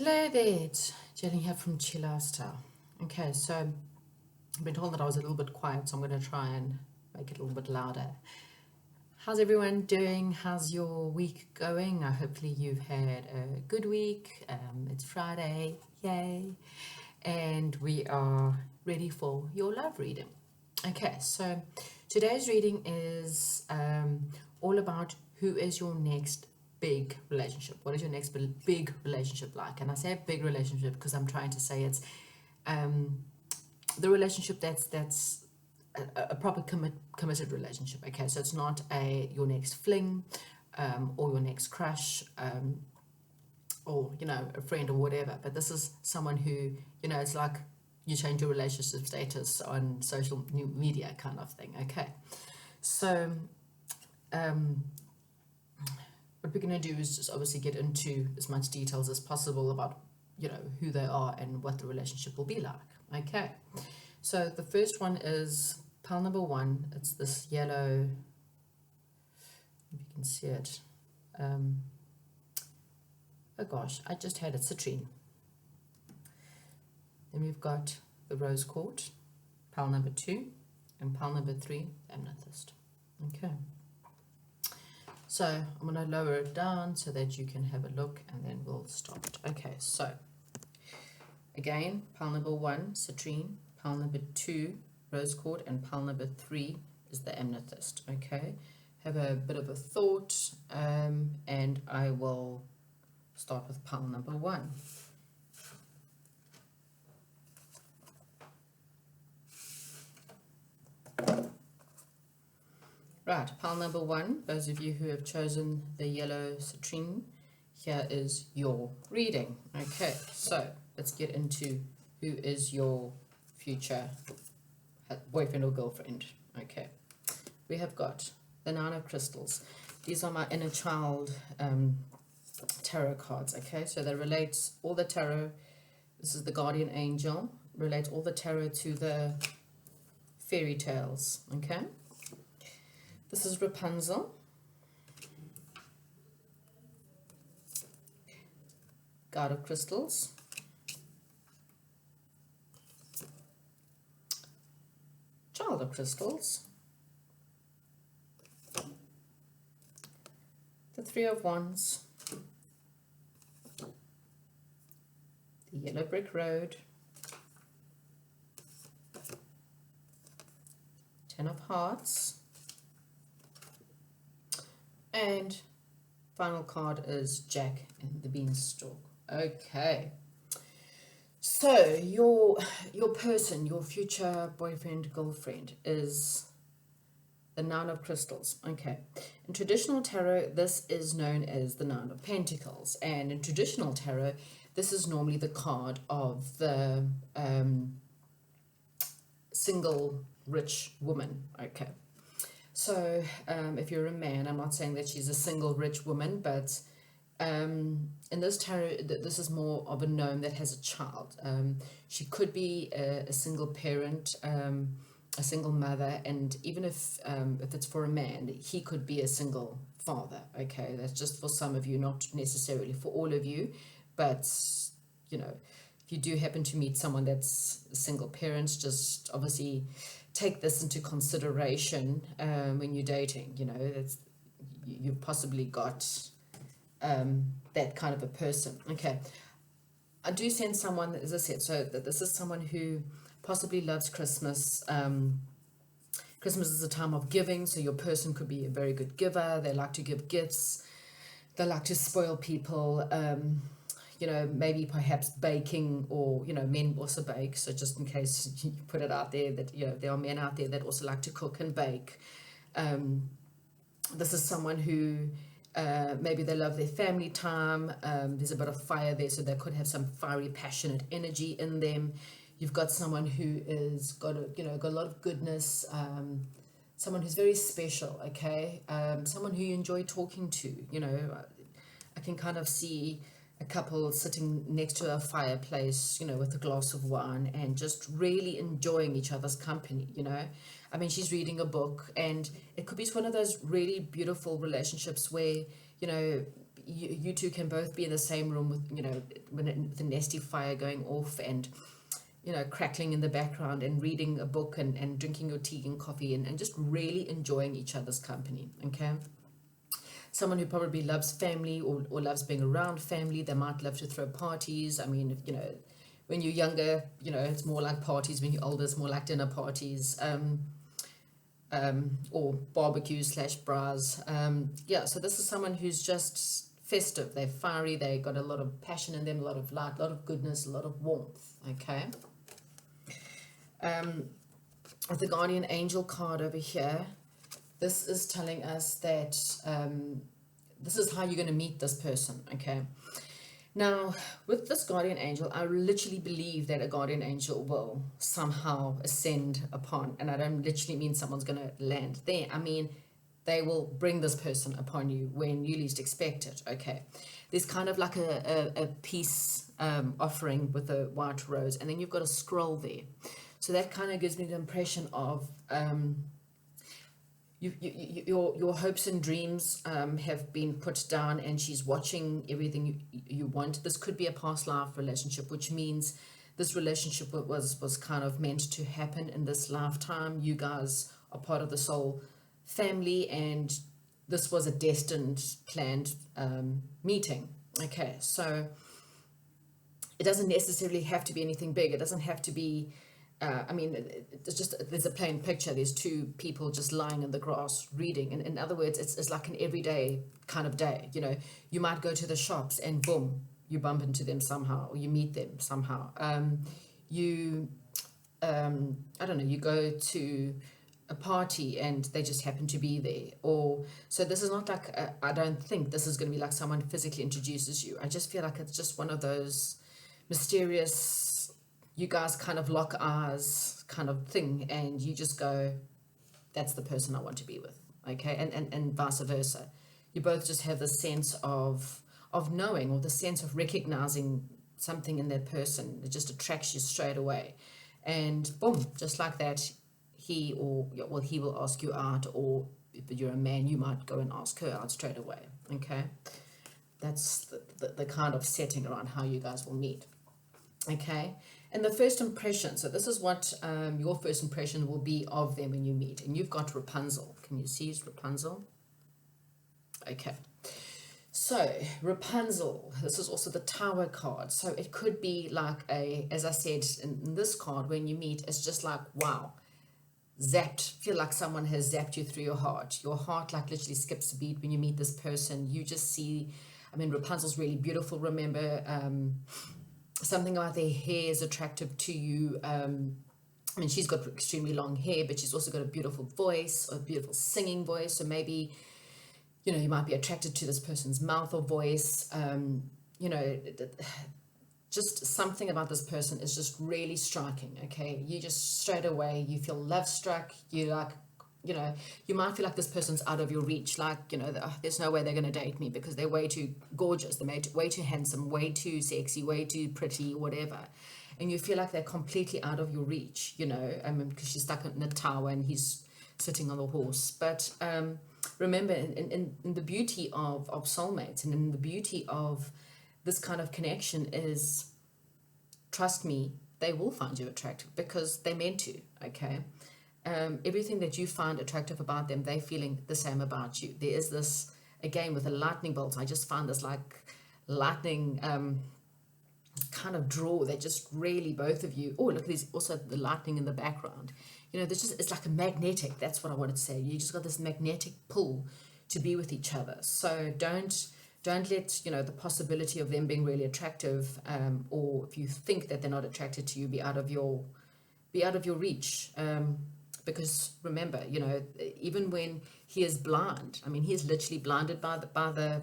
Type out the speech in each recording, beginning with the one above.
Hello there, it's Jenny here from Chill Lifestyle. Okay, so I've been told that I was a little bit quiet, so I'm going to try and make it a little bit louder. How's everyone doing? How's your week going? Hopefully you've had a good week. It's Friday, yay! And we are ready for your love reading. Okay, so today's reading is all about who is your next big relationship. What is your next big relationship like? And I say big relationship because I'm trying to say it's the relationship that's a proper committed relationship. Okay, so it's not your next fling or your next crush or a friend or whatever. But this is someone who it's like you change your relationship status on social media kind of thing. Okay, so what we're going to do is just obviously get into as much details as possible about who they are and what the relationship will be like. Okay, so the first one is pile number one. It's this yellow, if you can see it. Oh gosh, I just had it, citrine. Then we've got the rose quartz, pile number two, and pile number three, amethyst. Okay, so I'm going to lower it down so that you can have a look, and then we'll stop it. Okay, so again, pile number one, citrine, pile number two, rose quartz, and pile number three is the amethyst. Okay, have a bit of a thought, and I will start with pile number one. Right, pile number one, those of you who have chosen the yellow citrine, here is your reading. Okay, so let's get into who is your future boyfriend or girlfriend. Okay, we have got the Nine of Crystals. These are my inner child tarot cards. Okay, so they relate all the tarot. This is the guardian angel, relates all the tarot to the fairy tales. Okay, this is Rapunzel, God of Crystals, Child of Crystals, the Three of Wands, the Yellow Brick Road, Ten of Hearts, and final card is Jack and the Beanstalk. Okay, so your person, your future boyfriend, girlfriend is the Nine of Crystals. Okay, in traditional tarot, this is known as the Nine of Pentacles, and in traditional tarot, this is normally the card of the single rich woman. Okay, so if you're a man, I'm not saying that she's a single rich woman, but in this tarot, this is more of a gnome that has a child. She could be a single parent, a single mother, and even if it's for a man, he could be a single father. Okay, that's just for some of you, not necessarily for all of you, but if you do happen to meet someone that's a single parent, just obviously take this into consideration when you're dating. You've possibly got that kind of a person. Okay, I do sense someone, as I said, so that this is someone who possibly loves Christmas. Christmas is a time of giving, so your person could be a very good giver. They like to give gifts, they like to spoil people, maybe perhaps baking, or men also bake, so just in case you put it out there that there are men out there that also like to cook and bake. This is someone who maybe they love their family time. There's a bit of fire there, so they could have some fiery, passionate energy in them. You've got someone who is got a lot of goodness. Someone who's very special. Okay, someone who you enjoy talking to. I can kind of see a couple sitting next to a fireplace, with a glass of wine and just really enjoying each other's company. I mean, she's reading a book, and it could be one of those really beautiful relationships where you two can both be in the same room with, with the nesty fire going off, and crackling in the background, and reading a book, and drinking your tea and coffee, and just really enjoying each other's company. Okay. Someone who probably loves family, or loves being around family. They might love to throw parties. I mean, when you're younger, it's more like parties. When you're older, it's more like dinner parties, or barbecues / bras. Yeah, so this is someone who's just festive. They're fiery. They got a lot of passion in them, a lot of light, a lot of goodness, a lot of warmth. Okay. With the guardian angel card over here, this is telling us that this is how you're going to meet this person. Okay. Now, with this guardian angel, I literally believe that a guardian angel will somehow ascend upon, and I don't literally mean someone's going to land there. I mean, they will bring this person upon you when you least expect it. Okay. There's kind of like a peace offering with a white rose, and then you've got a scroll there. So that kind of gives me the impression of your hopes and dreams have been put down, and she's watching everything you want. This could be a past life relationship, which means this relationship was kind of meant to happen in this lifetime. You guys are part of the soul family, and this was a destined, planned meeting. Okay, so it doesn't necessarily have to be anything big. It doesn't have to be there's a plain picture. There's two people just lying in the grass reading. And in other words, it's like an everyday kind of day. You might go to the shops and boom, you bump into them somehow, or you meet them somehow. You go to a party and they just happen to be there. Or so this is not like I don't think this is going to be like someone physically introduces you. I just feel like it's just one of those mysterious, you guys kind of lock eyes kind of thing, and you just go, that's the person I want to be with. Okay. And vice versa. You both just have the sense of knowing, or the sense of recognizing something in that person that just attracts you straight away. And boom, just like that, he will ask you out, or if you're a man, you might go and ask her out straight away. Okay. That's the kind of setting around how you guys will meet. Okay. And the first impression, so this is what your first impression will be of them when you meet. And you've got Rapunzel. Can you see it's Rapunzel? Okay. So Rapunzel, this is also the Tower card. So it could be like as I said in this card, when you meet, it's just like, wow, zapped. Feel like someone has zapped you through your heart. Your heart like literally skips a beat when you meet this person. You just see, Rapunzel's really beautiful. Remember, something about their hair is attractive to you. She's got extremely long hair, but she's also got a beautiful voice, a beautiful singing voice. So maybe, you might be attracted to this person's mouth or voice. Just something about this person is just really striking. Okay, you just straight away you feel love struck. You like, you might feel like this person's out of your reach. Like, there's no way they're going to date me because they're way too gorgeous, they're way too handsome, way too sexy, way too pretty, whatever. And you feel like they're completely out of your reach, because she's stuck in a tower and he's sitting on the horse. But remember, in the beauty of soulmates, and in the beauty of this kind of connection is, trust me, they will find you attractive because they're meant to. Okay. Everything that you find attractive about them, they're feeling the same about you. There is this, again, with a lightning bolt, I just found this like lightning kind of draw that just really, both of you, look, there's also the lightning in the background. There's just, it's like a magnetic, that's what I wanted to say. You just got this magnetic pull to be with each other. So don't let, the possibility of them being really attractive, or if you think that they're not attracted to you, be out of your reach. Because remember, even when he is blind, he is literally blinded by the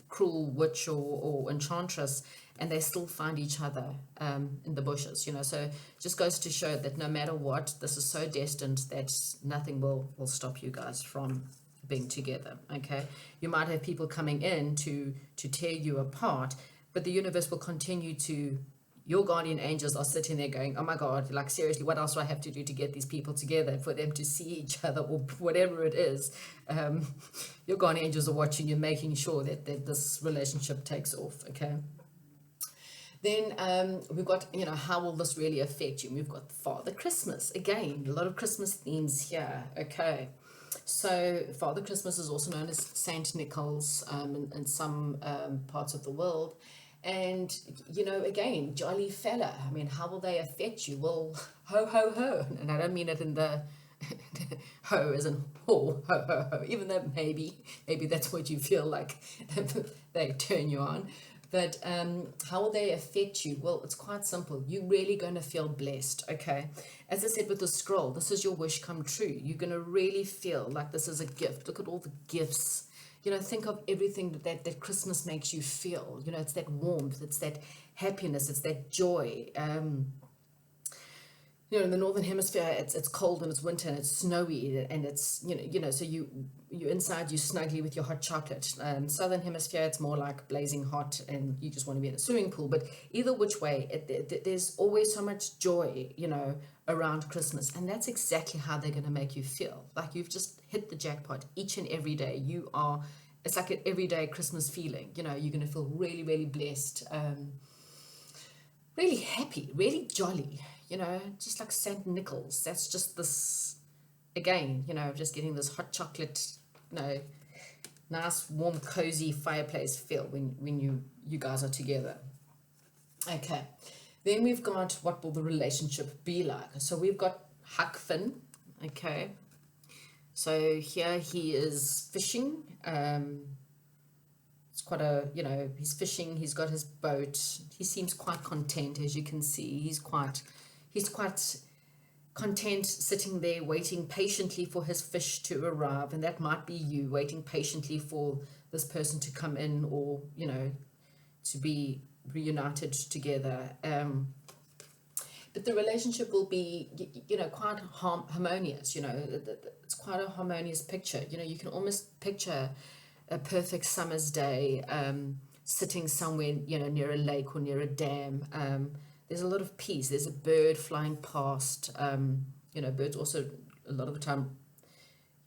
cruel witch or enchantress, and they still find each other in the bushes. So it just goes to show that no matter what, this is so destined that nothing will stop you guys from being together. Okay, you might have people coming in to tear you apart, but the universe will continue to your guardian angels are sitting there going, oh my God, like seriously, what else do I have to do to get these people together for them to see each other or whatever it is? Um, your guardian angels are watching you, making sure that this relationship takes off, okay? Then we've got, how will this really affect you? We've got Father Christmas. Again, a lot of Christmas themes here, okay? So Father Christmas is also known as Saint Nicholas in some parts of the world. And, again, jolly fella. I mean, how will they affect you? Well, ho, ho, ho. And I don't mean it in the ho as in ho, ho, ho, ho. Even though maybe that's what you feel like they turn you on. But how will they affect you? Well, it's quite simple. You're really going to feel blessed, okay? As I said with the scroll, this is your wish come true. You're going to really feel like this is a gift. Look at all the gifts. Think of everything that Christmas makes you feel. It's that warmth, it's that happiness, it's that joy. In the northern hemisphere, it's cold and it's winter and it's snowy and it's so you're inside, you snugly with your hot chocolate. Southern hemisphere, it's more like blazing hot and you just want to be in a swimming pool. But either which way, there's always so much joy around Christmas, and that's exactly how they're going to make you feel. Like you've just hit the jackpot each and every day. It's like an everyday Christmas feeling. You're going to feel really, really blessed, really happy, really jolly. Just like Saint Nicholas. That's just this, again, just getting this hot chocolate, nice, warm, cozy fireplace feel when you guys are together. Okay. Then we've got, what will the relationship be like? So we've got Huck Finn. Okay. So here he is fishing. It's quite he's fishing. He's got his boat. He seems quite content, as you can see. He's quite content sitting there waiting patiently for his fish to arrive, and that might be you waiting patiently for this person to come in or to be reunited together. But the relationship will be quite harmonious. It's quite a harmonious picture. You can almost picture a perfect summer's day, sitting somewhere near a lake or near a dam. There's a lot of peace. There's a bird flying past. Birds also, a lot of the time,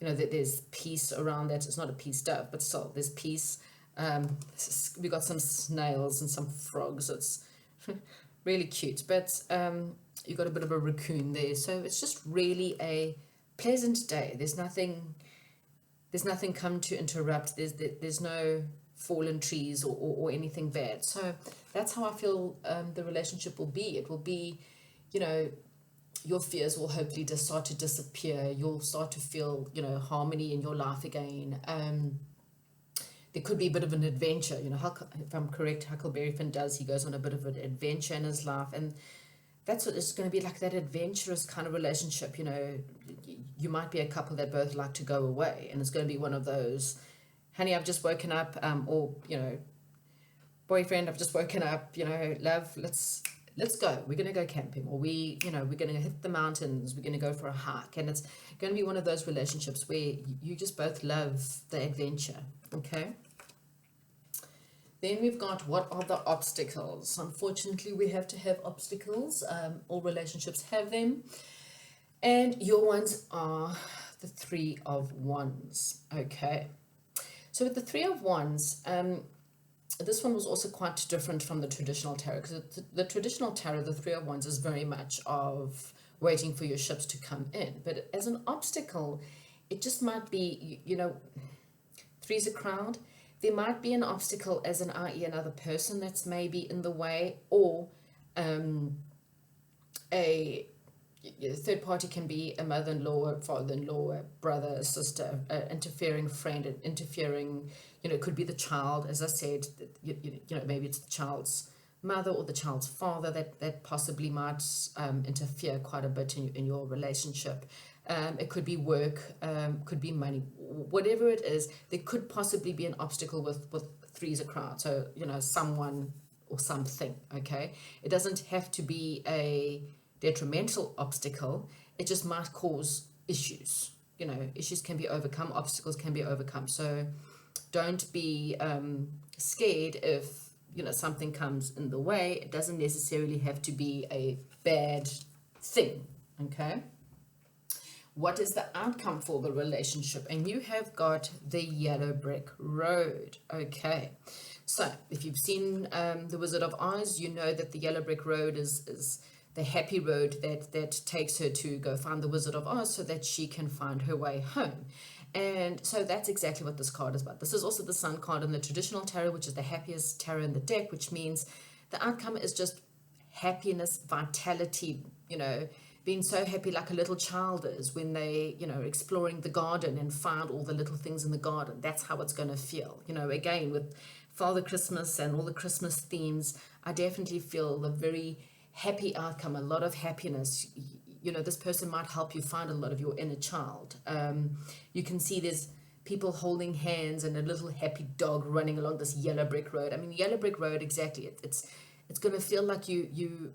there's peace around that. It's not a peace dove, but still, there's peace. We got some snails and some frogs. It's really cute. But you got a bit of a raccoon there. So it's just really a pleasant day. There's nothing come to interrupt. There's no fallen trees or anything bad. So that's how I feel the relationship will be. It will be, your fears will hopefully just start to disappear. You'll start to feel, harmony in your life again. There could be a bit of an adventure. If I'm correct, Huckleberry Finn he goes on a bit of an adventure in his life. And that's what it's going to be, like that adventurous kind of relationship. You might be a couple that both like to go away, and it's going to be one of those, honey, I've just woken up, or boyfriend, I've just woken up, love, let's go. We're going to go camping, or we're going to hit the mountains. We're going to go for a hike, and it's going to be one of those relationships where you just both love the adventure. Okay. Then we've got, what are the obstacles? Unfortunately, we have to have obstacles. All relationships have them. And your ones are the Three of Wands. Okay. So with the Three of Wands, this one was also quite different from the traditional tarot, because the traditional tarot, the Three of Wands, is very much of waiting for your ships to come in. But as an obstacle, it just might be, three's a crowd. There might be an obstacle as an i.e. another person that's maybe in the way, or a third party can be a mother-in-law, a father-in-law, a brother, a sister, an interfering friend, an interfering, it could be the child, as I said, maybe it's the child's mother or the child's father that possibly might interfere quite a bit in your relationship. It could be work, could be money, whatever it is. There could possibly be an obstacle with three's a crowd. So, someone or something, okay? It doesn't have to be a detrimental obstacle. It just might cause issues. Issues can be overcome, obstacles can be overcome. So don't be scared if, something comes in the way, it doesn't necessarily have to be a bad thing. Okay, what is the outcome for the relationship? And you have got the yellow brick road. Okay, so if you've seen The Wizard of Oz, you know that the yellow brick road is the happy road that takes her to go find the Wizard of Oz so that she can find her way home. And so that's exactly what this card is about. This is also the Sun card in the traditional tarot, which is the happiest tarot in the deck, which means the outcome is just happiness, vitality, being so happy like a little child is when they, exploring the garden and found all the little things in the garden. That's how it's going to feel. Again, with Father Christmas and all the Christmas themes, I definitely feel a very happy outcome, a lot of happiness. This person might help you find a lot of your inner child. You can see there's people holding hands and a little happy dog running along this yellow brick road. I mean, yellow brick road, exactly. It's going to feel like you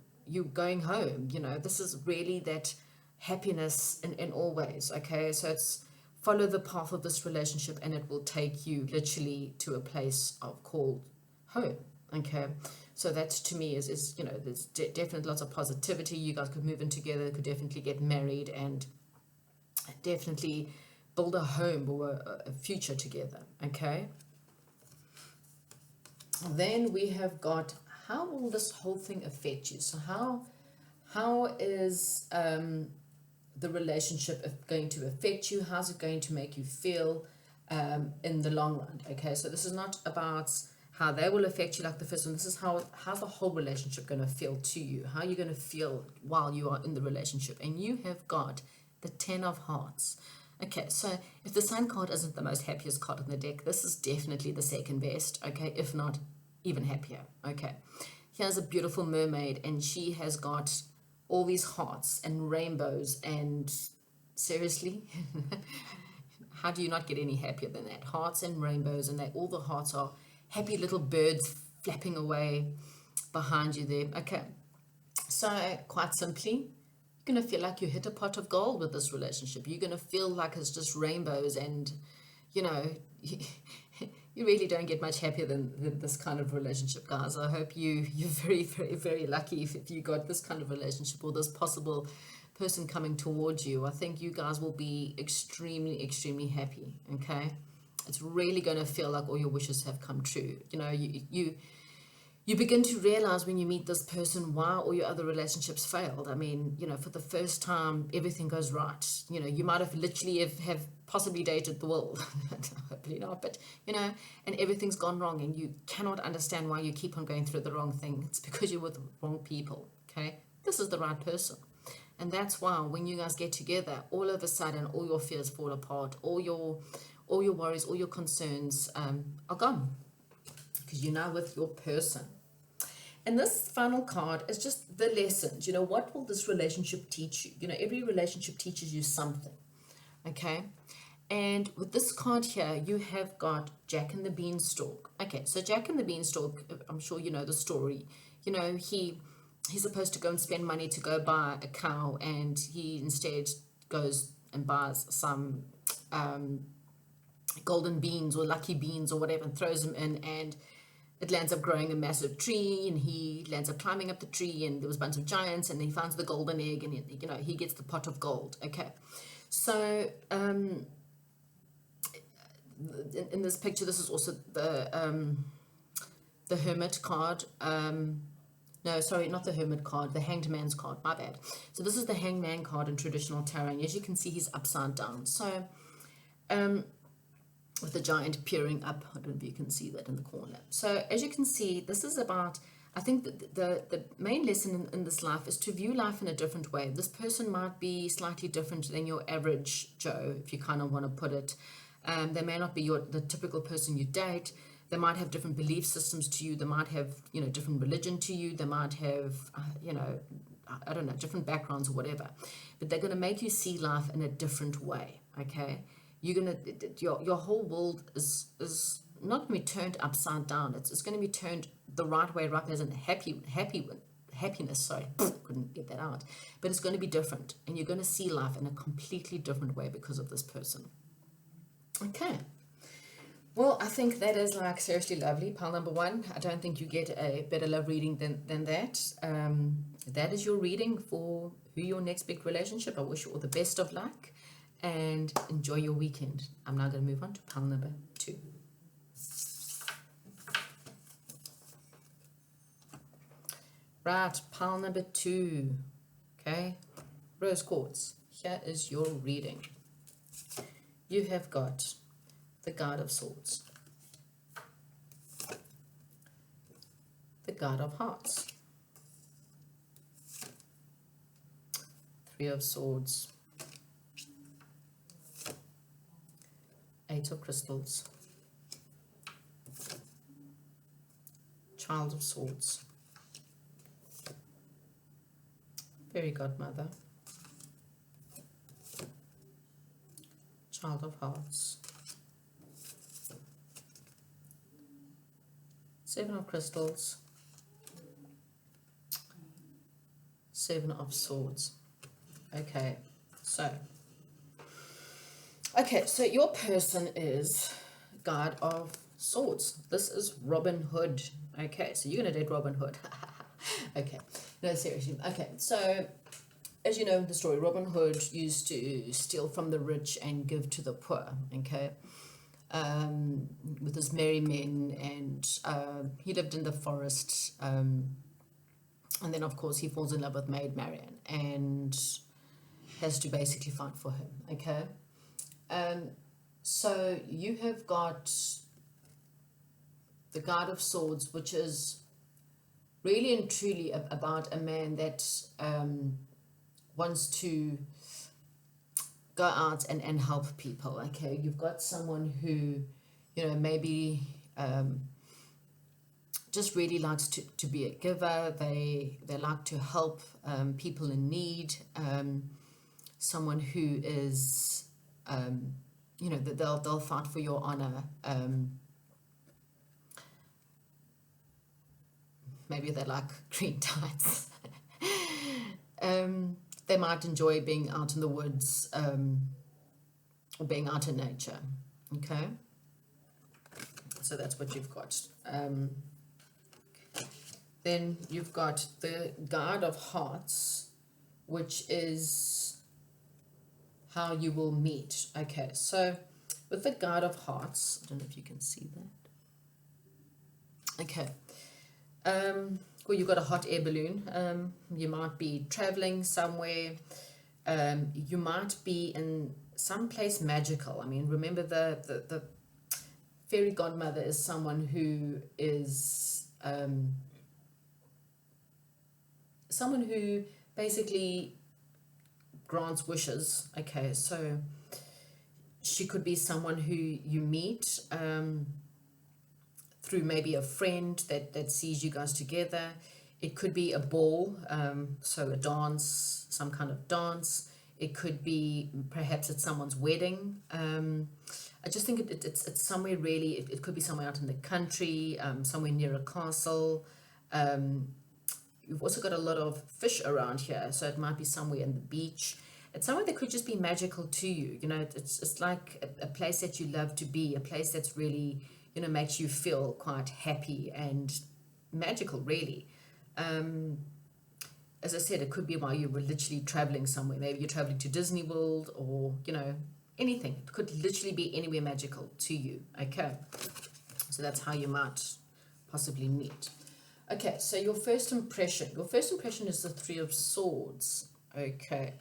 going home. This is really that happiness in all ways. Okay, so it's follow the path of this relationship, and it will take you literally to a place of called home. Okay. So that to me is there's definitely lots of positivity. You guys could move in together, could definitely get married, and definitely build a home or a future together. Okay. Then we have got, how will this whole thing affect you? So how is the relationship going to affect you? How's it going to make you feel in the long run? Okay. So this is not about how they will affect you like the first one. This is how's the whole relationship going to feel to you? How are you going to feel while you are in the relationship? And you have got the 10 of Hearts. Okay, so if the Sun card isn't the most happiest card in the deck, this is definitely the second best, okay, if not even happier. Okay, here's a beautiful mermaid, and she has got all these hearts and rainbows, and seriously, how do you not get any happier than that? Hearts and rainbows, and all the hearts are happy little birds flapping away behind you there. Okay, so quite simply, you're going to feel like you hit a pot of gold with this relationship. You're going to feel like it's just rainbows, and you really don't get much happier than this kind of relationship, guys. I hope you're very, very, very lucky if you got this kind of relationship or this possible person coming towards you. I think you guys will be extremely, extremely happy. Okay, it's really going to feel like all your wishes have come true. You begin to realize when you meet this person why all your other relationships failed. I mean, for the first time, everything goes right. You might have literally have possibly dated the world. Hopefully not, but, and everything's gone wrong, and you cannot understand why you keep on going through the wrong thing. It's because you're with the wrong people, okay? This is the right person. And that's why when you guys get together, all of a sudden, all your fears fall apart, all your worries, all your concerns are gone, because you're now with your person. And this final card is just the lessons. What will this relationship teach you? Every relationship teaches you something. Okay. And with this card here, you have got Jack and the Beanstalk. Okay, so Jack and the Beanstalk, I'm sure you know the story. He's supposed to go and spend money to go buy a cow, and he instead goes and buys some golden beans or lucky beans or whatever, and throws them in, and it lands up growing a massive tree, and he lands up climbing up the tree, and there was a bunch of giants, and he finds the golden egg, and he gets the pot of gold. Okay, so in this picture, this is also the Hermit card. No, sorry, not the Hermit card, the Hanged Man's card, my bad. So this is the Hanged Man card in traditional tarot, and as you can see, he's upside down. So with the giant peering up. I don't know if you can see that in the corner. So as you can see, this is about, I think the main lesson in this life is to view life in a different way. This person might be slightly different than your average Joe, if you kind of want to put it. They may not be the typical person you date. They might have different belief systems to you. They might have, different religion to you. They might have, I don't know, different backgrounds or whatever. But they're going to make you see life in a different way, okay? You're gonna, your whole world is not going to be turned upside down. It's going to be turned the right way, right? As in happiness. Sorry, couldn't get that out. But it's going to be different, and you're going to see life in a completely different way because of this person. Okay. Well, I think that is like seriously lovely. Pile number one. I don't think you get a better love reading than that. That is your reading for who your next big relationship. I wish you all the best of luck and enjoy your weekend. I'm now going to move on to pile number two. Right, pile number two. Okay, rose quartz. Here is your reading. You have got the Guard of Swords, the Guard of Hearts, Three of Swords, Eight of Crystals, Child of Swords, Fairy Godmother, Child of Hearts, Seven of Crystals, Seven of Swords. Okay, so your person is Guard of Swords. This is Robin Hood. Okay, so you're going to date Robin Hood. Okay, no, seriously. Okay, so as you know in the story, Robin Hood used to steal from the rich and give to the poor. Okay, with his merry men, and he lived in the forest. And then, of course, he falls in love with Maid Marian and has to basically fight for him. Okay, so you have got the Guard of Swords, which is really and truly about a man that wants to go out and help people. Okay, you've got someone who, maybe just really likes to be a giver. They like to help people in need. Someone who is, that they'll fight for your honor. Maybe they like green tights. They might enjoy being out in the woods, or being out in nature. Okay, so that's what you've got. Then you've got the Guard of Hearts, which is how you will meet. Okay, so with the Guard of Hearts, I don't know if you can see that. Okay. Well, you've got a hot air balloon. You might be traveling somewhere. You might be in some place magical. I mean, remember the fairy godmother is someone who is someone who basically grants wishes. Okay, so she could be someone who you meet through maybe a friend that sees you guys together. It could be a ball, so a dance, some kind of dance. It could be perhaps at someone's wedding. I just think it's somewhere really, it could be somewhere out in the country, somewhere near a castle. You've also got a lot of fish around here, so it might be somewhere in the beach. It's somewhere that could just be magical to you. It's like a place that you love to be, a place that's really, makes you feel quite happy and magical, really. As I said, it could be while you were literally traveling somewhere. Maybe you're traveling to Disney World, or, anything. It could literally be anywhere magical to you. Okay, so that's how you might possibly meet. Okay, so your first impression is the Three of Swords. Okay,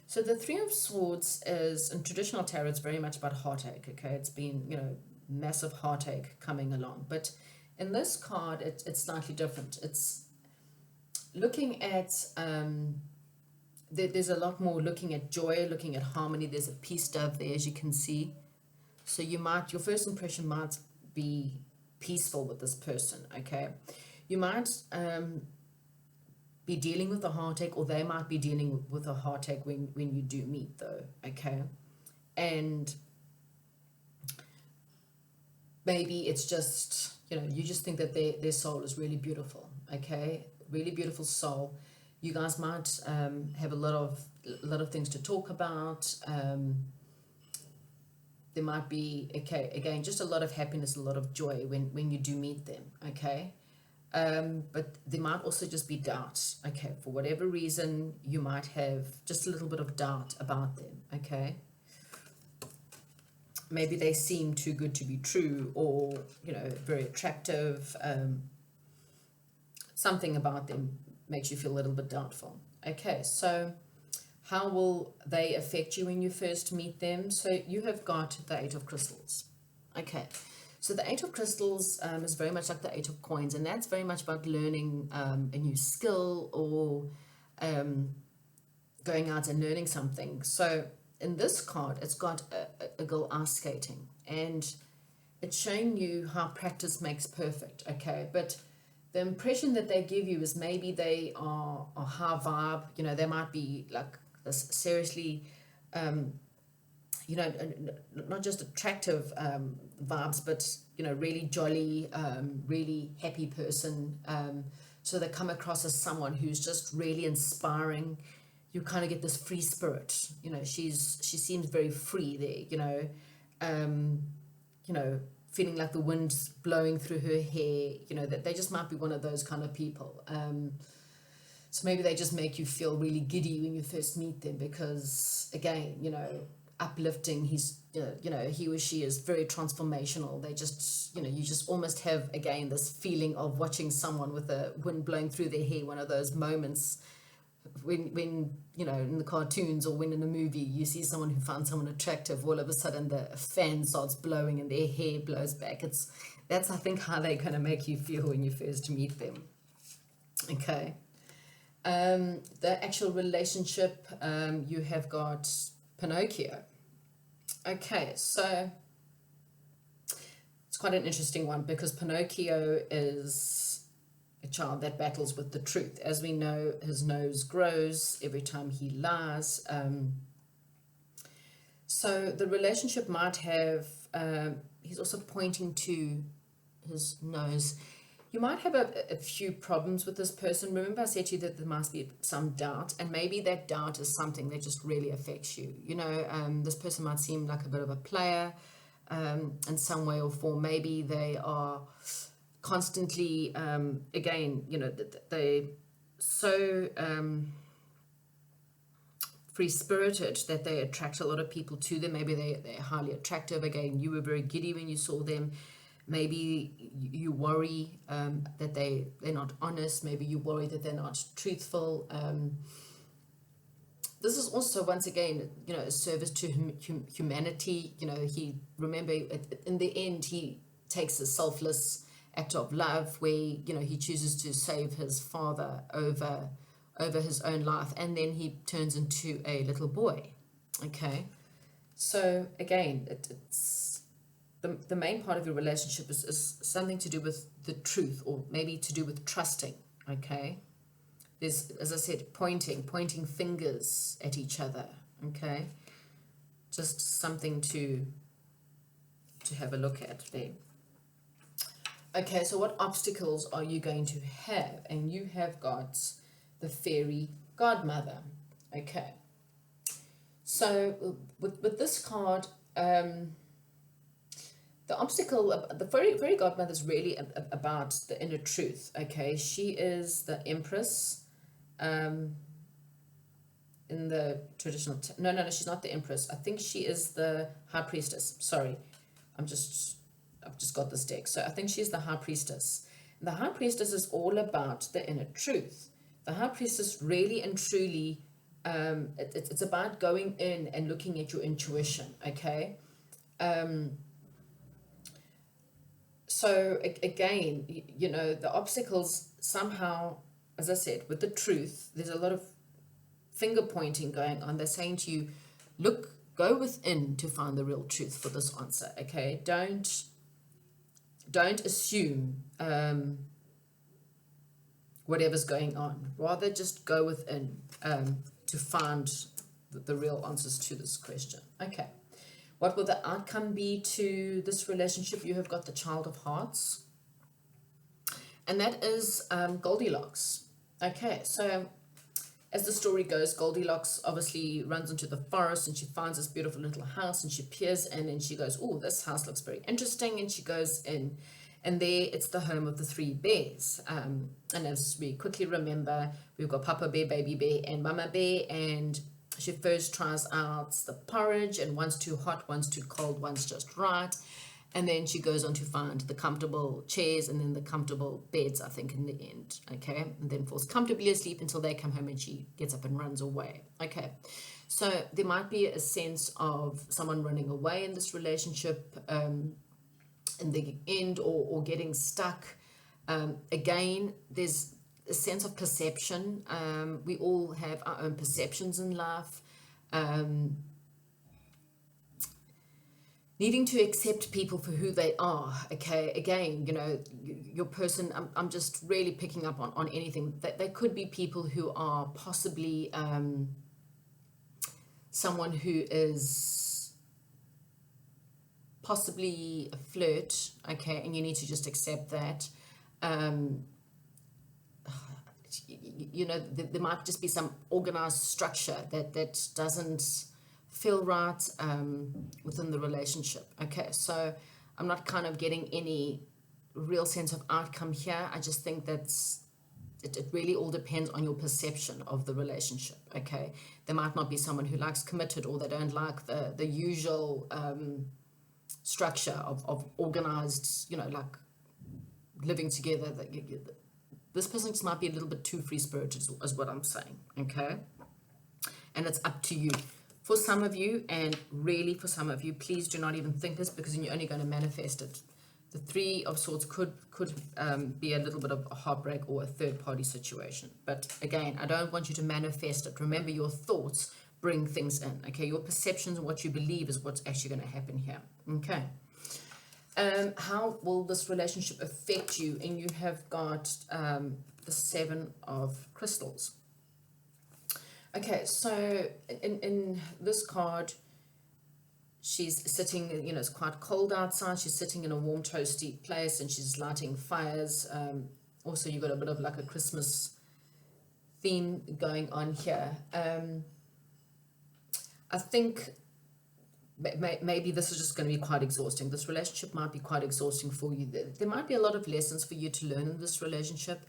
so the Three of Swords is, in traditional tarot, it's very much about heartache. Okay, it's been, massive heartache coming along, but in this card it's slightly different. It's looking at there's a lot more looking at joy, looking at harmony. There's a peace dove there, as you can see. So your first impression might be peaceful with this person. Okay, you might be dealing with a heartache, or they might be dealing with a heartache when you do meet, though. Okay, and maybe it's just, you just think that their soul is really beautiful. Okay, really beautiful soul. You guys might have a lot of things to talk about. there might be, okay, again, just a lot of happiness, a lot of joy when you do meet them, okay? But there might also just be doubt, okay? For whatever reason, you might have just a little bit of doubt about them, okay? Maybe they seem too good to be true, or, you know, very attractive. Something about them makes you feel a little bit doubtful. Okay, so how will they affect you when you first meet them? So you have got the Eight of Crystals. Okay, so the Eight of Crystals is very much like the Eight of Coins, and that's very much about learning a new skill, or going out and learning something. So in this card, it's got a girl ice skating, and it's showing you how practice makes perfect, okay? But the impression that they give you is maybe they are high vibe, you know, they might be like this seriously, you know, not just attractive vibes, but, you know, really jolly, really happy person. So they come across as someone who's just really inspiring. You kind of get this free spirit, you know, she seems very free there, you know, feeling like the wind's blowing through her hair, you know, that they just might be one of those kind of people. So maybe they just make you feel really giddy when you first meet them, because again, you know, uplifting, you know, he or she is very transformational. They just, you know, you just almost have, again, this feeling of watching someone with the wind blowing through their hair, one of those moments when you know, in the cartoons, or when in a movie you see someone who finds someone attractive, all of a sudden the fan starts blowing and their hair blows back. That's I think how they're going to make you feel when you first meet them. Okay, the actual relationship, you have got Pinocchio. Okay, so it's quite an interesting one, because Pinocchio is a child that battles with the truth. As we know, his nose grows every time he lies. So the relationship might have, he's also pointing to his nose. You might have a few problems with this person. Remember, I said to you that there must be some doubt, and maybe that doubt is something that just really affects you. You know, this person might seem like a bit of a player in some way or form. Maybe they are constantly, again, you know, they so free-spirited that they attract a lot of people to them. Maybe they're highly attractive. Again, you were very giddy when you saw them. Maybe you worry that they're not honest. Maybe you worry that they're not truthful. This is also, once again, you know, a service to humanity. You know, remember, in the end, he takes a selfless act of love, where, you know, he chooses to save his father over his own life, and then he turns into a little boy. Okay, so again, it's the main part of your relationship is something to do with the truth, or maybe to do with trusting. Okay, there's, as I said, pointing fingers at each other. Okay, just something to have a look at there. Okay, so what obstacles are you going to have? And you have got the fairy godmother. Okay, so with this card, the obstacle, the fairy godmother is really about the inner truth. Okay, she is the empress in the traditional. No, she's not the empress. I think she is the high priestess. Sorry, I've just got this deck. So I think she's the high priestess. The high priestess is all about the inner truth. The high priestess really and truly, it's about going in and looking at your intuition. Okay. So again, you know, the obstacles somehow, as I said, with the truth, there's a lot of finger pointing going on. They're saying to you, look, go within to find the real truth for this answer. Okay, don't assume whatever's going on. Rather, just go within to find the real answers to this question. Okay, what will the outcome be to this relationship? You have got the Child of Hearts, and that is Goldilocks. Okay, so as the story goes, Goldilocks obviously runs into the forest and she finds this beautiful little house and she peers in and she goes, oh, this house looks very interesting. And she goes in, and there it's the home of the three bears. And as we quickly remember, we've got Papa Bear, Baby Bear, and Mama Bear. And she first tries out the porridge, and one's too hot, one's too cold, one's just right. And then she goes on to find the comfortable chairs and then the comfortable beds, I think, in the end. Okay. And then falls comfortably asleep until they come home and she gets up and runs away. Okay. So there might be a sense of someone running away in this relationship in the end, or getting stuck. Again, there's a sense of perception. We all have our own perceptions in life. Needing to accept people for who they are. Okay, again, your person, I'm just really picking up on anything that they could be people who are possibly someone who is possibly a flirt. Okay, and you need to just accept that. There might just be some organized structure that doesn't feel right within the relationship. Okay, so I'm not kind of getting any real sense of outcome here. I just think that's it really all depends on your perception of the relationship. Okay, there might not be someone who likes committed, or they don't like the usual structure of organized, like living together. This person just might be a little bit too free spirited, is what I'm saying. Okay, and it's up to you. For some of you, and really for some of you, please do not even think this, because you're only going to manifest it. The Three of Swords could be a little bit of a heartbreak or a third-party situation. But again, I don't want you to manifest it. Remember, your thoughts bring things in. Okay, your perceptions and what you believe is what's actually going to happen here. Okay. How will this relationship affect you? And you have got the Seven of Crystals. Okay, so in this card, she's sitting, it's quite cold outside. She's sitting in a warm, toasty place and she's lighting fires. Also, you've got a bit of like a Christmas theme going on here. I think maybe this is just going to be quite exhausting. This relationship might be quite exhausting for you. There might be a lot of lessons for you to learn in this relationship.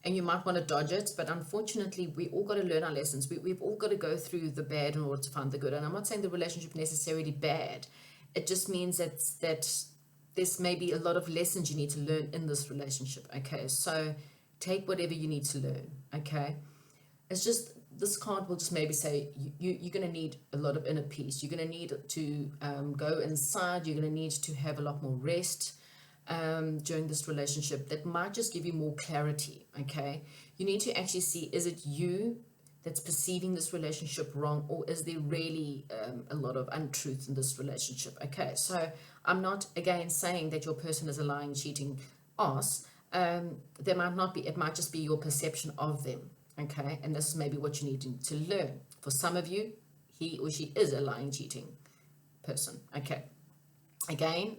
And you might want to dodge it, but unfortunately, we all got to learn our lessons. We've all got to go through the bad in order to find the good. And I'm not saying the relationship necessarily bad. It just means that there's maybe a lot of lessons you need to learn in this relationship. Okay, so take whatever you need to learn. Okay, it's just this card will just maybe say you're going to need a lot of inner peace. You're going to need to go inside. You're going to need to have a lot more rest. During this relationship, that might just give you more clarity. Okay, you need to actually see, is it you that's perceiving this relationship wrong, or is there really a lot of untruth in this relationship? Okay, so I'm not again saying that your person is a lying, cheating ass. There might not be. It might just be your perception of them. Okay, and this is maybe what you need to learn. For some of you, he or she is a lying, cheating person. Okay, again,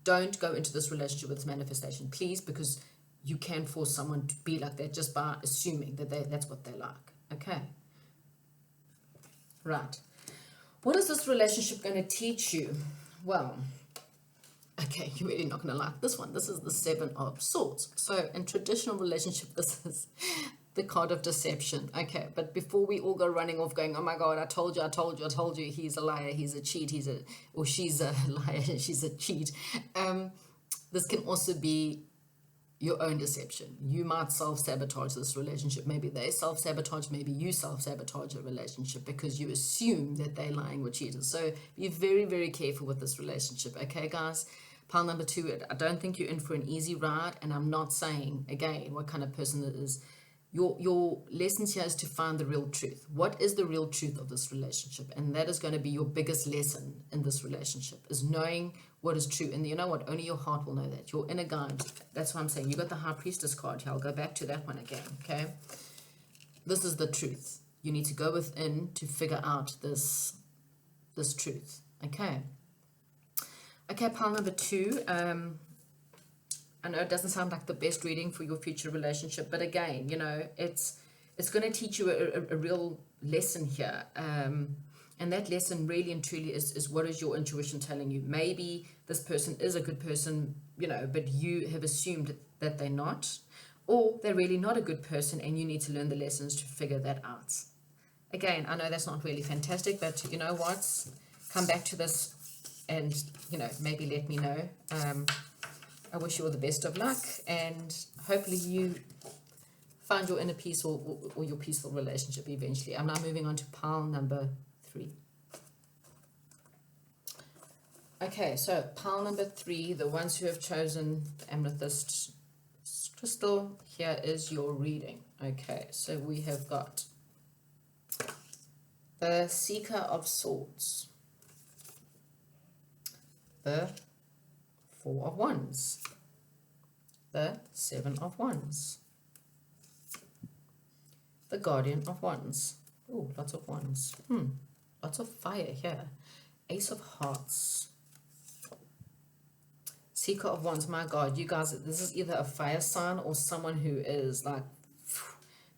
don't go into this relationship with this manifestation, please, because you can force someone to be like that just by assuming that that's what they like. Okay, right. What is this relationship going to teach you? Well, okay, you're really not going to like this one. This is the Seven of Swords. So in traditional relationship, this is the card of deception. Okay, but before we all go running off going, oh my God, I told you, he's a liar, he's a cheat, or she's a liar, she's a cheat. This can also be your own deception. You might self-sabotage this relationship. Maybe they self-sabotage, maybe you self-sabotage a relationship because you assume that they're lying or cheating. So be very, very careful with this relationship. Okay, guys? Pile number 2, I don't think you're in for an easy ride, and I'm not saying, again, what kind of person it is. Your lessons here is to find the real truth. What is the real truth of this relationship? And that is going to be your biggest lesson in this relationship, is knowing what is true. And you know what? Only your heart will know that. Your inner guide. That's what I'm saying. You got the High Priestess card here. I'll go back to that one again. Okay. This is the truth. You need to go within to figure out this truth. Okay. Okay, pile number 2. I know it doesn't sound like the best reading for your future relationship, but again, it's it's going to teach you a real lesson here. And that lesson really and truly is what is your intuition telling you? Maybe this person is a good person, but you have assumed that they're not, or they're really not a good person and you need to learn the lessons to figure that out. Again, I know that's not really fantastic, but you know what? Come back to this and, maybe let me know. I wish you all the best of luck, and hopefully you find your inner peace or your peaceful relationship eventually. I'm now moving on to pile number 3. Okay, so pile number 3, the ones who have chosen the amethyst crystal, here is your reading. Okay, so we have got the Seeker of Swords, the 4 of Wands, the 7 of Wands, the Guardian of Wands. Oh, lots of wands. Lots of fire here. Ace of Hearts, Seeker of Wands. My God, you guys, this is either a fire sign or someone who is like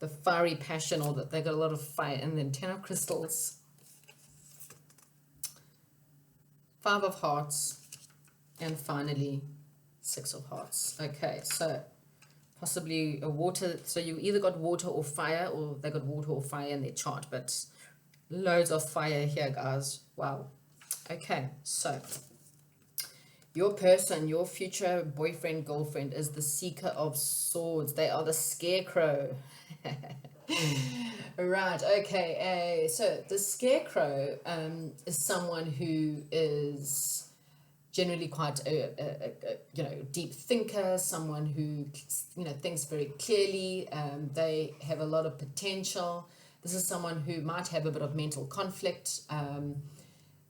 the fiery passion, or that they got a lot of fire. And then 10 of Crystals, 5 of Hearts, and finally 6 of Hearts. Okay, so possibly a water. So you either got water or fire, or they got water or fire in their chart, but loads of fire here, guys. Wow. Okay, so your person, your future boyfriend, girlfriend, is the Seeker of Swords. They are the Scarecrow. Right, okay. So the Scarecrow is someone who is generally quite a deep thinker, someone who thinks very clearly. They have a lot of potential. This is someone who might have a bit of mental conflict.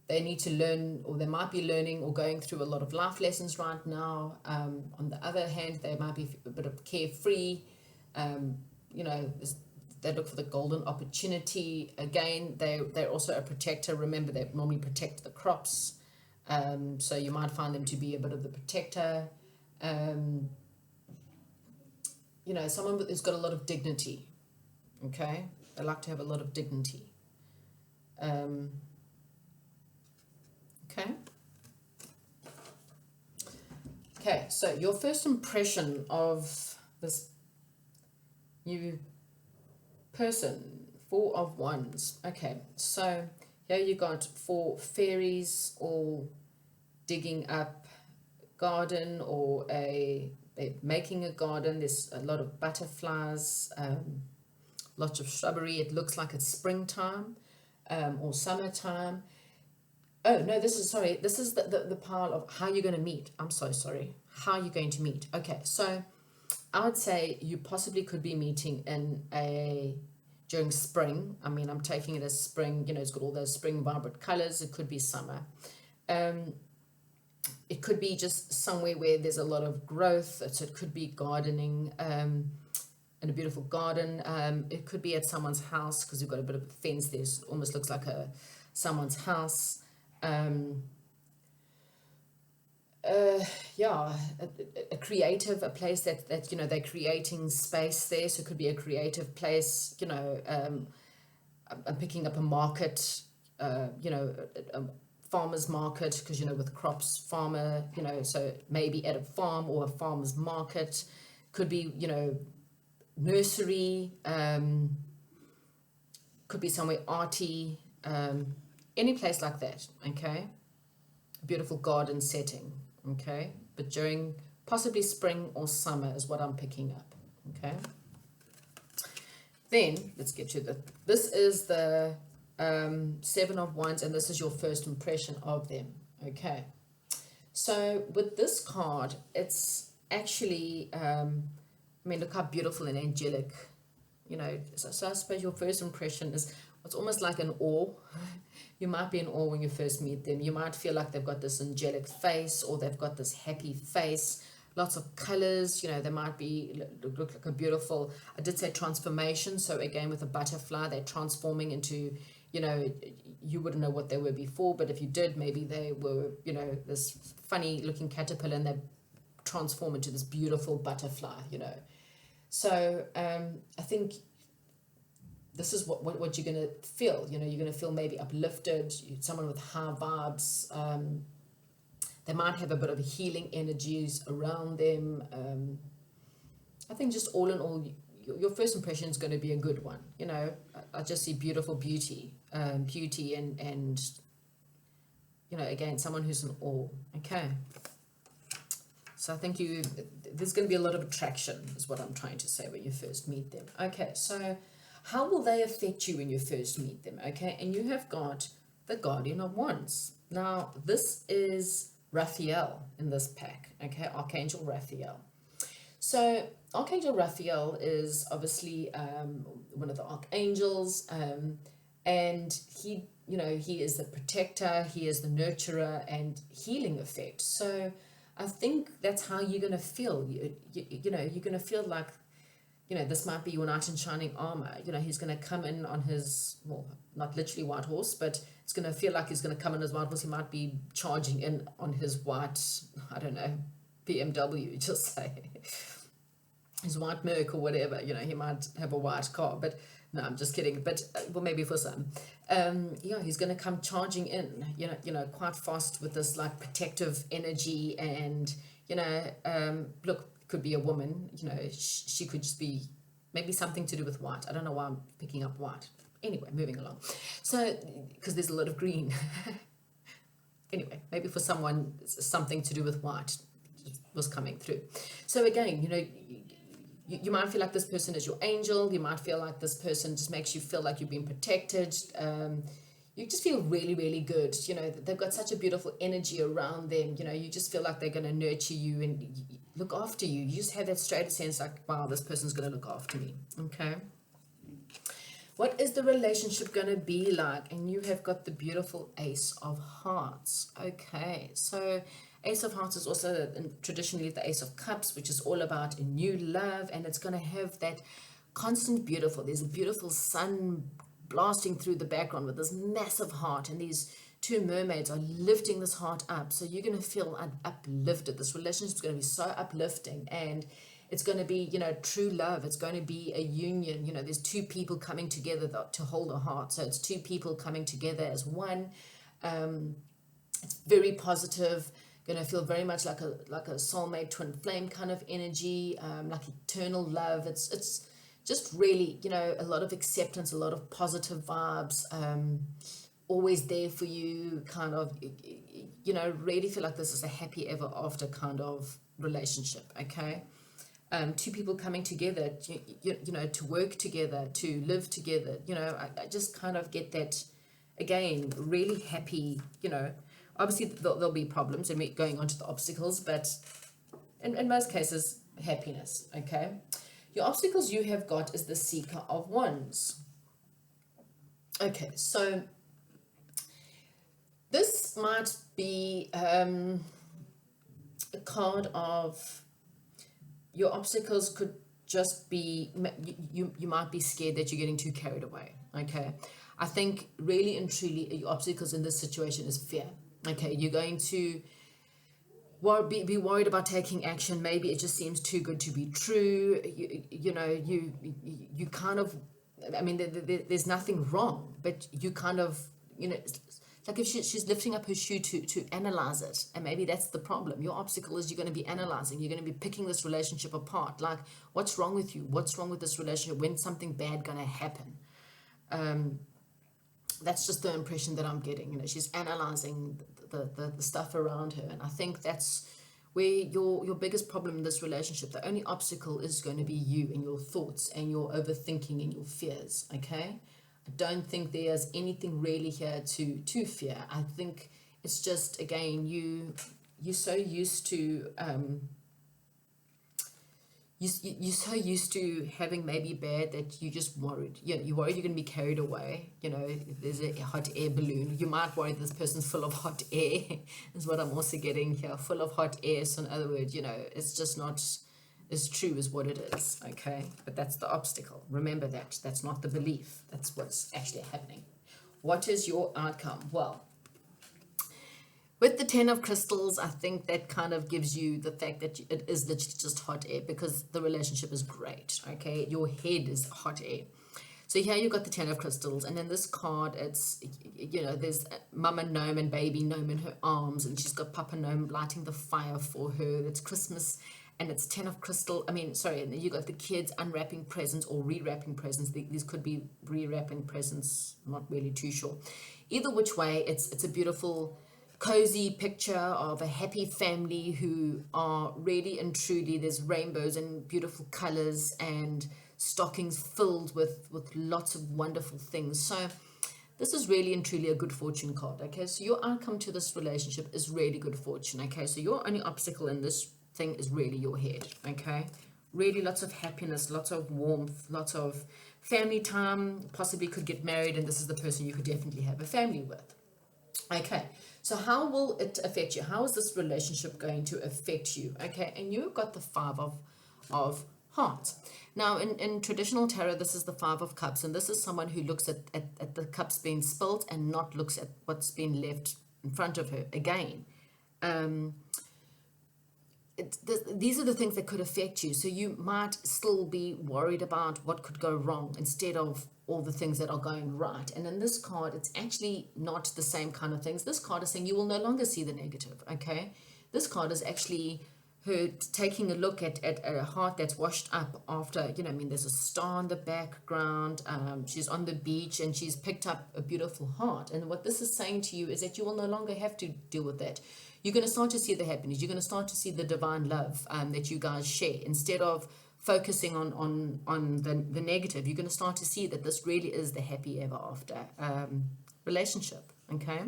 They need to learn, or they might be learning or going through a lot of life lessons right now. On the other hand, they might be a bit of carefree. They look for the golden opportunity. Again, they're also a protector. Remember, they normally protect the crops. So you might find them to be a bit of the protector. Someone who's got a lot of dignity. Okay, they like to have a lot of dignity. Okay, so your first impression of this new person, 4 of Wands. Okay, so here you got 4 fairies all digging up garden, or making a garden. There's a lot of butterflies, lots of shrubbery. It looks like it's springtime or summertime. Oh, no, this is the pile of how you're going to meet. I'm so sorry. How you're going to meet. Okay, so I would say you possibly could be meeting during spring. I mean, I'm taking it as spring, it's got all those spring vibrant colors. It could be summer. It could be just somewhere where there's a lot of growth. So it could be gardening, in a beautiful garden. It could be at someone's house, because you've got a bit of a fence there. So it almost looks like someone's house. A creative, a place that they're creating space there. So it could be a creative place. I'm picking up a market, a farmer's market, because with crops, farmer, so maybe at a farm or a farmer's market. Could be nursery, could be somewhere arty, any place like that. Okay, a beautiful garden setting. Okay, but during possibly spring or summer is what I'm picking up. Okay, then let's get to this is the 7 of Wands, and this is your first impression of them. Okay, so with this card, it's actually look how beautiful and angelic, so I suppose your first impression is it's almost like an awe. You might be in awe when you first meet them. You might feel like they've got this angelic face, or they've got this happy face, lots of colors. They might look like a beautiful, I did say transformation. So again, with a butterfly, they're transforming into, you wouldn't know what they were before, but if you did, maybe they were, this funny looking caterpillar, and they transform into this beautiful butterfly, So I think this is what you're going to feel. You're going to feel maybe uplifted, someone with high vibes. They might have a bit of healing energies around them. I think just all in all, your first impression is going to be a good one. I just see beautiful beauty, and again, someone who's in awe. Okay. So I think there's going to be a lot of attraction, is what I'm trying to say, when you first meet them. Okay, so how will they affect you when you first meet them? Okay, and you have got the Guardian of Wands. Now, this is Raphael in this pack, okay, Archangel Raphael. So Archangel Raphael is obviously one of the archangels, and he is the protector, he is the nurturer and healing effect. So I think that's how you're going to feel. You're going to feel like, this might be your knight in shining armor. He's going to come in on his, well, not literally white horse, but it's going to feel like he's going to come in his white horse. He might be charging in on his white, I don't know, BMW, just say, his white Merc or whatever. He might have a white car, but no, I'm just kidding. But well, maybe for some, he's going to come charging in, quite fast with this like protective energy, and look, could be a woman. She could just be maybe something to do with white. I don't know why I'm picking up white. Anyway, moving along. So because there's a lot of green. Anyway, maybe for someone something to do with white was coming through. So again, you might feel like this person is your angel. You might feel like this person just makes you feel like you've been protected. You just feel really, really good. They've got such a beautiful energy around them. You just feel like they're going to nurture you and look after you. You just have that straight sense like, wow, this person's going to look after me. Okay. What is the relationship going to be like? And you have got the beautiful Ace of Hearts. Okay. So Ace of Hearts is also traditionally the Ace of Cups, which is all about a new love, and it's going to have that constant beautiful. There's a beautiful sun blasting through the background with this massive heart, and these two mermaids are lifting this heart up. So you're going to feel uplifted. This relationship is going to be so uplifting, and it's going to be, true love. It's going to be a union. There's two people coming together to hold a heart. So it's two people coming together as one. It's very positive. Going to feel very much like a soulmate twin flame kind of energy, like eternal love. It's just really, a lot of acceptance, a lot of positive vibes, always there for you, kind of, really feel like this is a happy ever after kind of relationship. Okay. Two people coming together, to work together, to live together. I just kind of get that, again, really happy. Obviously there'll be problems, and we're going on to the obstacles, but in most cases, happiness. Okay. Your obstacles you have got is the Seeker of Wands. Okay, so this might be a card of your obstacles could just be, you might be scared that you're getting too carried away. Okay, I think really and truly your obstacles in this situation is fear. Okay, you're going to be worried about taking action. Maybe it just seems too good to be true. You kind of, I mean, there's nothing wrong, but you kind of, it's like if she's lifting up her shoe to analyze it, and maybe that's the problem. Your obstacle is you're going to be analyzing, you're going to be picking this relationship apart. Like, what's wrong with you? What's wrong with this relationship? When's something bad going to happen? That's just the impression that I'm getting. She's analyzing the stuff around her, and I think that's where your biggest problem in this relationship, the only obstacle is going to be you and your thoughts and your overthinking and your fears. Okay, I don't think there's anything really here to fear. I think it's just, again, you're so used to you're so used to having maybe bad that you just worried. You're worried you're going to be carried away. There's a hot air balloon. You might worry this person's full of hot air, is what I'm also getting here. Full of hot air. So in other words, it's just not as true as what it is. Okay, but that's the obstacle. Remember that. That's not the belief. That's what's actually happening. What is your outcome? Well, with the 10 of crystals, I think that kind of gives you the fact that it is literally just hot air, because the relationship is great. Okay, your head is hot air. So here you got the Ten of Crystals, and in this card, it's, you know, there's Mama Gnome and Baby Gnome in her arms, and she's got Papa Gnome lighting the fire for her. It's Christmas, and it's Ten of Crystal. I mean, sorry, and then you got the kids unwrapping presents or rewrapping presents. These could be rewrapping presents. I'm not really too sure. Either which way, it's a beautiful, cozy picture of a happy family who are really and truly, there's rainbows and beautiful colors and stockings filled with lots of wonderful things. So this is really and truly a good fortune card. Okay, so your outcome to this relationship is really good fortune. Okay, so your only obstacle in this thing is really your head. Okay, really lots of happiness, lots of warmth, lots of family time, possibly could get married, and this is the person you could definitely have a family with. Okay, so how will it affect you? How is this relationship going to affect you? Okay, and you've got the Five of Hearts. Now, in traditional tarot, this is the Five of Cups, and this is someone who looks at the cups being spilt and not looks at what's been left in front of her again. These are the things that could affect you. So you might still be worried about what could go wrong instead of all the things that are going right. And in this card, it's actually not the same kind of things. This card is saying you will no longer see the negative, okay? This card is actually her taking a look at a heart that's washed up after, you know, I mean, there's a star in the background. She's on the beach and she's picked up a beautiful heart. And what this is saying to you is that you will no longer have to deal with that. You're going to start to see the happiness. You're going to start to see the divine love that you guys share. Instead of focusing on the negative, you're going to start to see that this really is the happy ever after relationship, okay?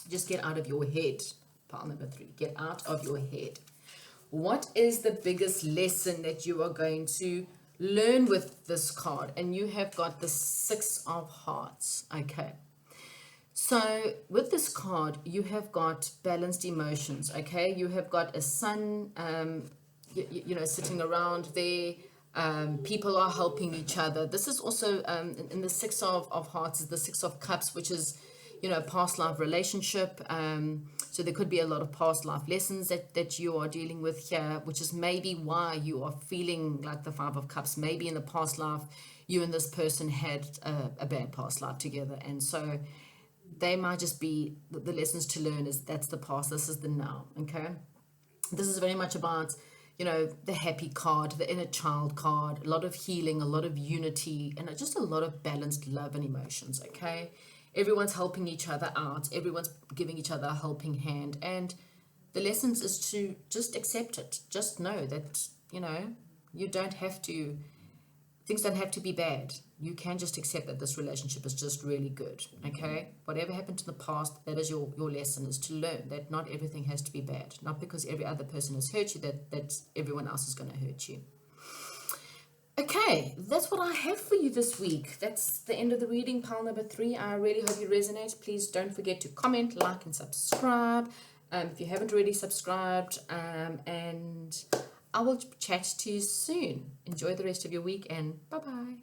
Just get out of your head, pile number 3. Get out of your head. What is the biggest lesson that you are going to learn with this card? And you have got the Six of Hearts, okay? So with this card, you have got balanced emotions, okay? You have got a sun, you know, sitting around there. People are helping each other. This is also, in the Six of Hearts, is the Six of Cups, which is, you know, past life relationship. So there could be a lot of past life lessons that you are dealing with here, which is maybe why you are feeling like the Five of Cups. Maybe in the past life, you and this person had a bad past life together. And so they might just be the lessons to learn is that's the past, this is the now, okay? This is very much about, you know, the happy card, the inner child card, a lot of healing, a lot of unity, and just a lot of balanced love and emotions, okay? Everyone's helping each other out. Everyone's giving each other a helping hand. And the lessons is to just accept it. Just know that, you know, you don't have to, things don't have to be bad. You can just accept that this relationship is just really good, okay? Whatever happened in the past, that is your lesson, is to learn that not everything has to be bad. Not because every other person has hurt you, that everyone else is going to hurt you. Okay, that's what I have for you this week. That's the end of the reading, pile number 3. I really hope you resonate. Please don't forget to comment, like, and subscribe if you haven't already subscribed. And I will chat to you soon. Enjoy the rest of your week, and bye-bye.